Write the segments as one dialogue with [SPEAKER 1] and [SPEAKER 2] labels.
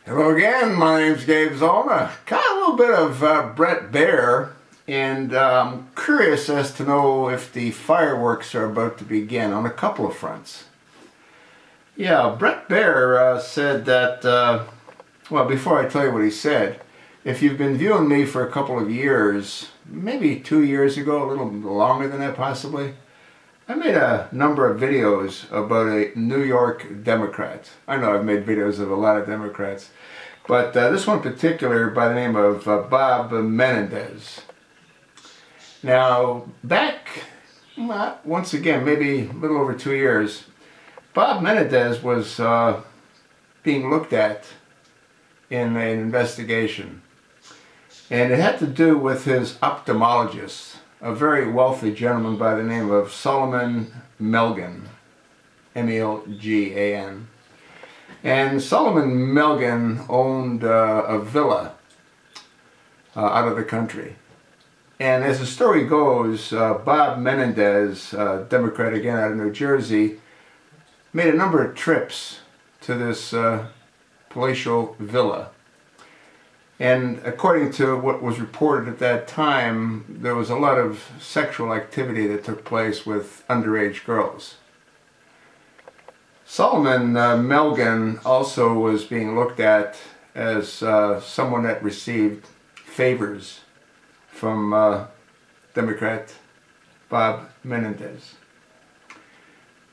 [SPEAKER 1] Hello again, my name's Gabe Zollner. Got a little bit of Brett Baer, and I'm curious as to know if the fireworks are about to begin on a couple of fronts. Yeah, Brett Baer said that, well, before I tell you what he said, if you've been viewing me for a couple of years, maybe 2 years ago, a little longer than that possibly, I made a number of videos about a New York Democrat. I know I've made videos of a lot of Democrats, but this one in particular by the name of Bob Menendez. Now, back, once again, maybe a little over 2 years, Bob Menendez was being looked at in an investigation. And it had to do with his ophthalmologist, a very wealthy gentleman by the name of Solomon Melgen, M-E-L-G-A-N. And Solomon Melgen owned a villa out of the country. And as the story goes, Bob Menendez, Democrat again out of New Jersey, made a number of trips to this palatial villa. And according to what was reported at that time, there was a lot of sexual activity that took place with underage girls. Solomon Melgen also was being looked at as someone that received favors from Democrat Bob Menendez.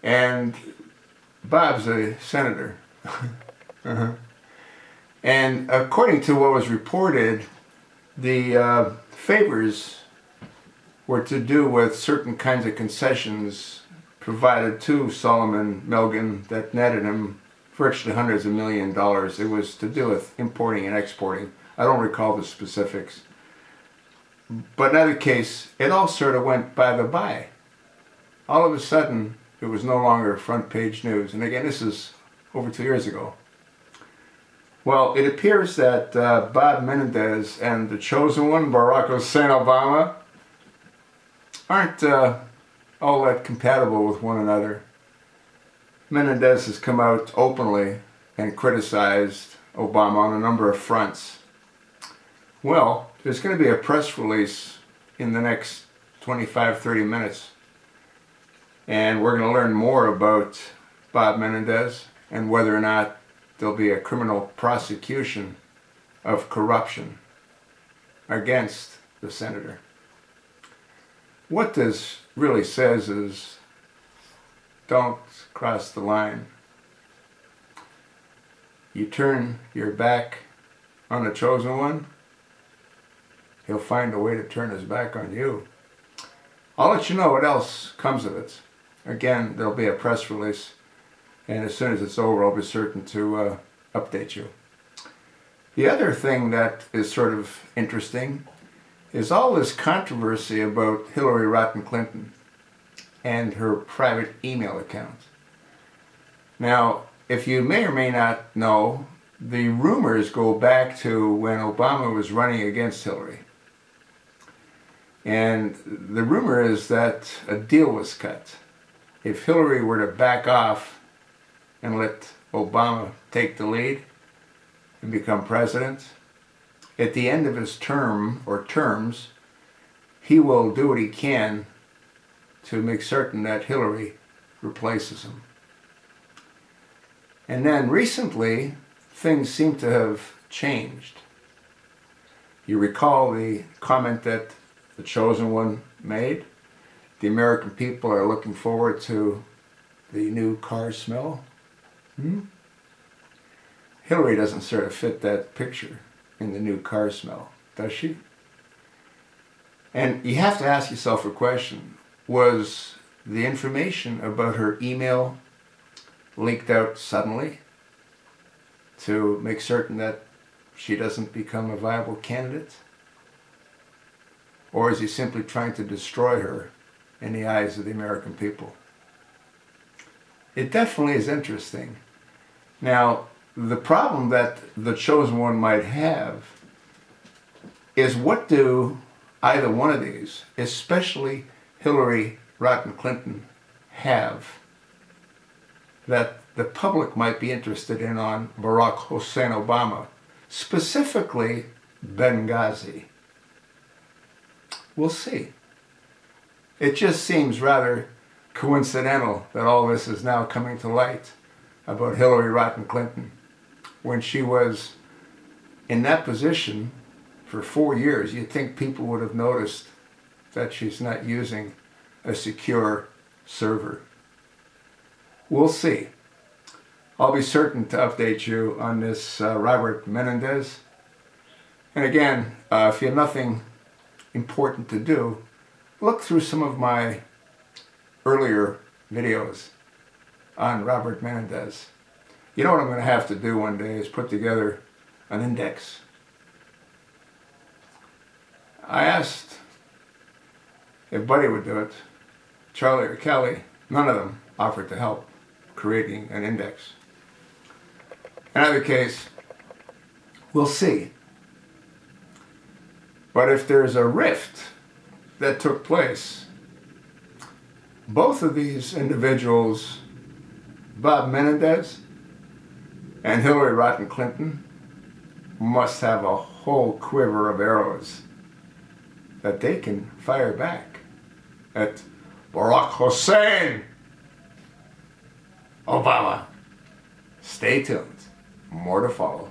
[SPEAKER 1] And Bob's a senator. And according to what was reported, the favors were to do with certain kinds of concessions provided to Solomon Melgen that netted him virtually hundreds of millions of dollars. It was to do with importing and exporting. I don't recall the specifics. But in either case, it all sort of went by the by. All of a sudden, it was no longer front page news. And again, this is over 2 years ago. Well, it appears that Bob Menendez and the chosen one, Barack Hussein Obama, aren't all that compatible with one another. Menendez has come out openly and criticized Obama on a number of fronts. Well, there's going to be a press release in the next 25-30 minutes, and we're going to learn more about Bob Menendez and whether or not there'll be a criminal prosecution of corruption against the senator. What this really says is, don't cross the line. You turn your back on the chosen one, he'll find a way to turn his back on you. I'll let you know what else comes of it. Again, there'll be a press release, and as soon as it's over, I'll be certain to update you. The other thing that is sort of interesting is all this controversy about Hillary Rodham Clinton and her private email account. Now, if you may or may not know, the rumors go back to when Obama was running against Hillary. And the rumor is that a deal was cut. If Hillary were to back off and let Obama take the lead and become president, at the end of his term or terms, he will do what he can to make certain that Hillary replaces him. And then recently, things seem to have changed. You recall the comment that the chosen one made? The American people are looking forward to the new car smell. Hillary doesn't sort of fit that picture in the new car smell, does she? And you have to ask yourself a question. Was the information about her email leaked out suddenly to make certain that she doesn't become a viable candidate? Or is he simply trying to destroy her in the eyes of the American people? It definitely is interesting. Now, the problem that the chosen one might have is, what do either one of these, especially Hillary Rodham Clinton, have that the public might be interested in on Barack Hussein Obama, specifically Benghazi. We'll see. It just seems rather coincidental that all this is now coming to light about Hillary Rotten Clinton. When she was in that position for 4 years, you'd think people would have noticed that she's not using a secure server. We'll see. I'll be certain to update you on this Robert Menendez. And again, if you have nothing important to do, look through some of my earlier videos on Robert Menendez. You know what I'm going to have to do one day is put together an index. I asked if Buddy would do it, Charlie or Kelly. None of them offered to help creating an index. In either case, we'll see. But if there's a rift that took place, both of these individuals, Bob Menendez and Hillary Rotten Clinton, must have a whole quiver of arrows that they can fire back at Barack Hussein Obama. Stay tuned. More to follow.